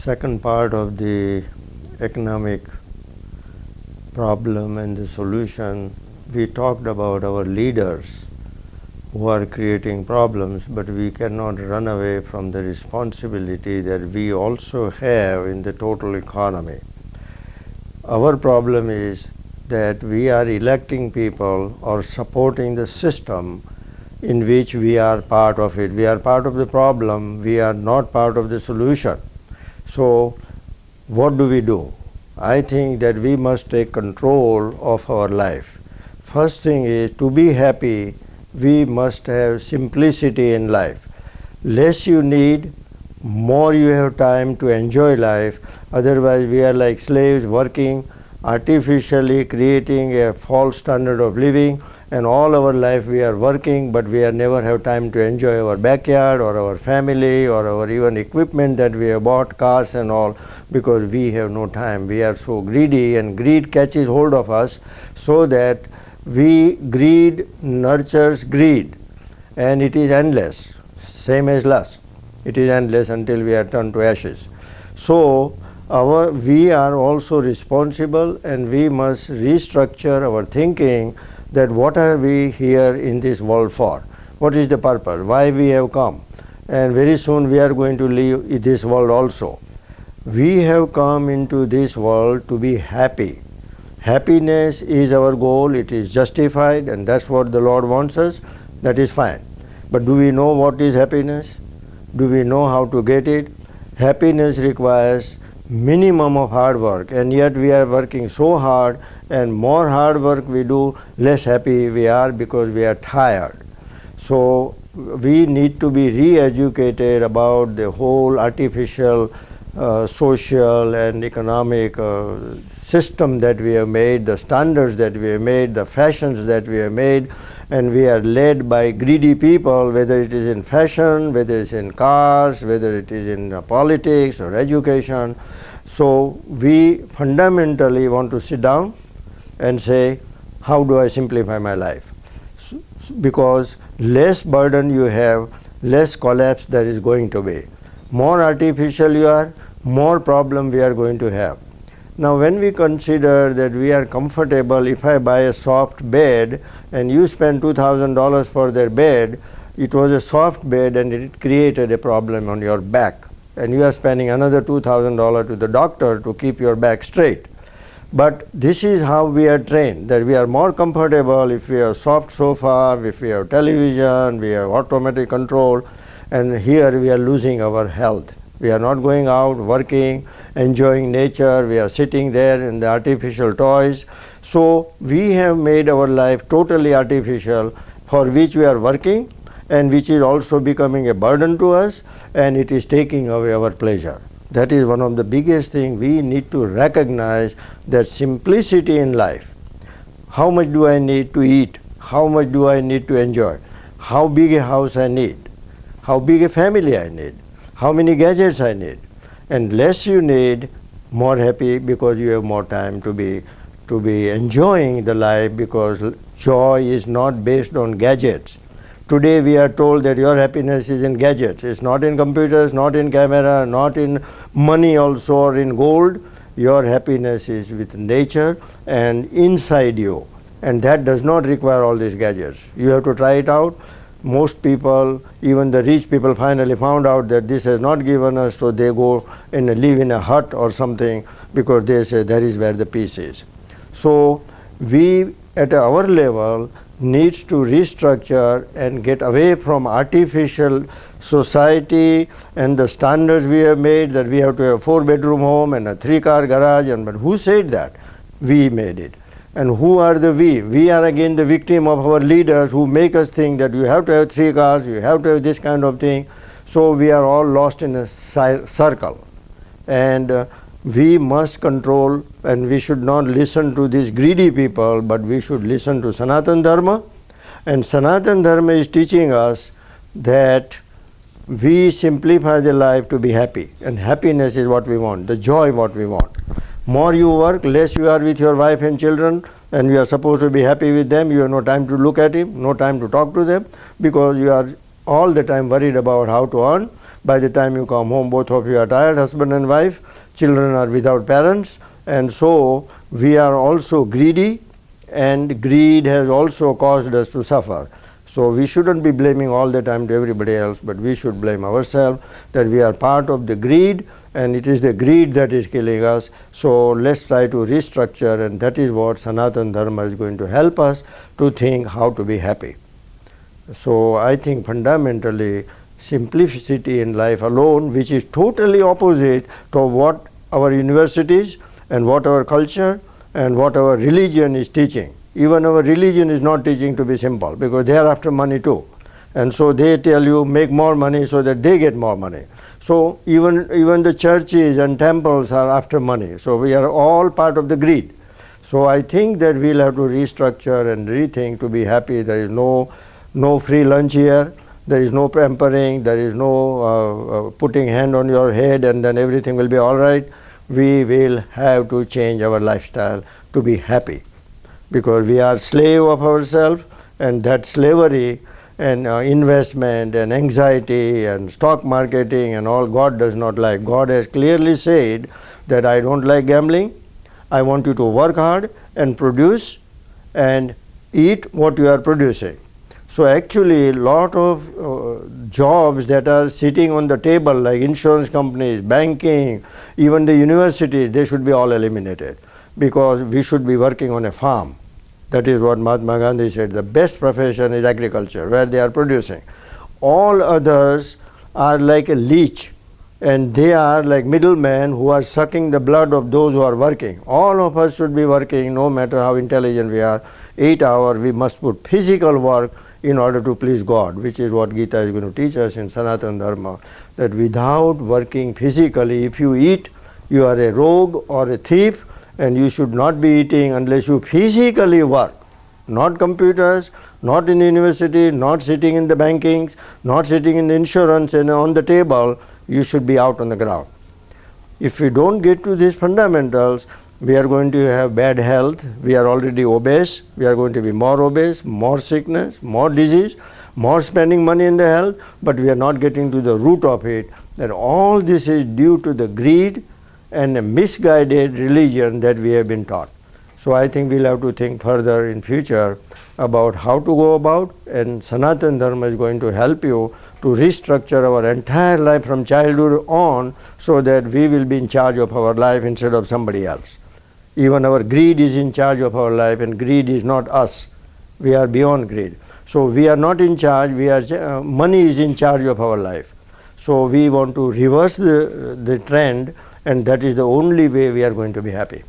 second part of the economic problem and the solution, we talked about our leaders who are creating problems, but we cannot run away from the responsibility that we also have in the total economy. Our problem is that we are electing people or supporting the system in which we are part of it. We are part of the problem, we are not part of the solution. So what do? I think that we must take control of our life. First thing is, to be happy, we must have simplicity in life. Less you need, more you have time to enjoy life. Otherwise we are like slaves working, artificially creating a false standard of living, and all our life we are working, but we are never have time to enjoy our backyard or our family or our even equipment that we have bought, cars and all, because we have no time. We are so greedy, and greed catches hold of us, so that greed nurtures greed, and it is endless, same as lust. It is endless until we are turned to ashes. So we are also responsible, and we must restructure our thinking that what are we here in this world for? What is the purpose? Why we have come? And very soon we are going to leave this world also. We have come into this world to be happy. Happiness is our goal, it is justified, and that's what the Lord wants us. That is fine. But do we know what is happiness? Do we know how to get it? Happiness requires minimum of hard work, and yet we are working so hard, and more hard work we do, less happy we are because we are tired. So we need to be re-educated about the whole artificial social and economic system that we have made, the standards that we have made, the fashions that we have made, and we are led by greedy people, whether it is in fashion, whether it is in cars, whether it is in politics or education. So we fundamentally want to sit down and say, how do I simplify my life? Because less burden you have, less collapse there is going to be. More artificial you are, more problem we are going to have. Now when we consider that we are comfortable, if I buy a soft bed and you spend $2,000 for their bed, it was a soft bed and it created a problem on your back, and you are spending another $2,000 to the doctor to keep your back straight. But this is how we are trained, that we are more comfortable if we have soft sofa, if we have television, we have automatic control, and here we are losing our health. We are not going out, working, enjoying nature, we are sitting there in the artificial toys. So we have made our life totally artificial, for which we are working, and which is also becoming a burden to us, and it is taking away our pleasure. That is one of the biggest things we need to recognize, that simplicity in life. How much do I need to eat? How much do I need to enjoy? How big a house I need? How big a family I need? How many gadgets I need? And less you need, more happy, because you have more time to be enjoying the life, because joy is not based on gadgets. Today we are told that your happiness is in gadgets. It's not in computers, not in camera, not in money also, or in gold. Your happiness is with nature and inside you. And that does not require all these gadgets. You have to try it out. Most people, even the rich people, finally found out that this has not given us, so they go and live in a hut or something, because they say that is where the peace is. So we at our level needs to restructure and get away from artificial society and the standards we have made, that we have to have a 4-bedroom home and a 3-car garage. And but who said that? We made it. And who are the we? We are again the victim of our leaders, who make us think that you have to have 3 cars, you have to have this kind of thing. So we are all lost in a circle. And we must control, and we should not listen to these greedy people, but we should listen to Sanatana Dharma. And Sanatana Dharma is teaching us that we simplify the life to be happy, and happiness is what we want, the joy what we want. More you work, less you are with your wife and children, and you are supposed to be happy with them. You have no time to look at him, no time to talk to them, because you are all the time worried about how to earn. By the time you come home, both of you are tired, husband and wife, children are without parents, and so we are also greedy, and greed has also caused us to suffer. So we shouldn't be blaming all the time to everybody else, but we should blame ourselves that we are part of the greed, and it is the greed that is killing us. So let's try to restructure, and that is what Sanatana Dharma is going to help us to think how to be happy. So I think fundamentally simplicity in life alone, which is totally opposite to what our universities and what our culture and what our religion is teaching. Even our religion is not teaching to be simple, because they are after money too. And so they tell you make more money so that they get more money. So even the churches and temples are after money. So we are all part of the greed. So I think that we'll have to restructure and rethink to be happy. There is no free lunch here. There is no pampering. There is no putting hand on your head and then everything will be all right. We will have to change our lifestyle to be happy, because we are slave of ourselves, and that slavery and investment and anxiety and stock marketing and all, God does not like. God has clearly said that I don't like gambling. I want you to work hard and produce and eat what you are producing. So actually a lot of jobs that are sitting on the table, like insurance companies, banking, even the universities, they should be all eliminated, because we should be working on a farm. That is what Mahatma Gandhi said, the best profession is agriculture, where they are producing. All others are like a leech, and they are like middlemen who are sucking the blood of those who are working. All of us should be working, no matter how intelligent we are. 8 hours, we must put physical work in order to please God, which is what Gita is going to teach us in Sanatana Dharma, that without working physically, if you eat, you are a rogue or a thief, and you should not be eating unless you physically work. Not computers, not in the university, not sitting in the bankings, not sitting in the insurance and on the table. You should be out on the ground. If we don't get to these fundamentals, we are going to have bad health. We are already obese. We are going to be more obese, more sickness, more disease, more spending money in the health, but we are not getting to the root of it, that all this is due to the greed and a misguided religion that we have been taught. So I think we'll have to think further in future about how to go about, and Sanatana Dharma is going to help you to restructure our entire life from childhood on, so that we will be in charge of our life instead of somebody else. Even our greed is in charge of our life, and greed is not us. We are beyond greed. So we are not in charge, money is in charge of our life. So we want to reverse the trend, and that is the only way we are going to be happy.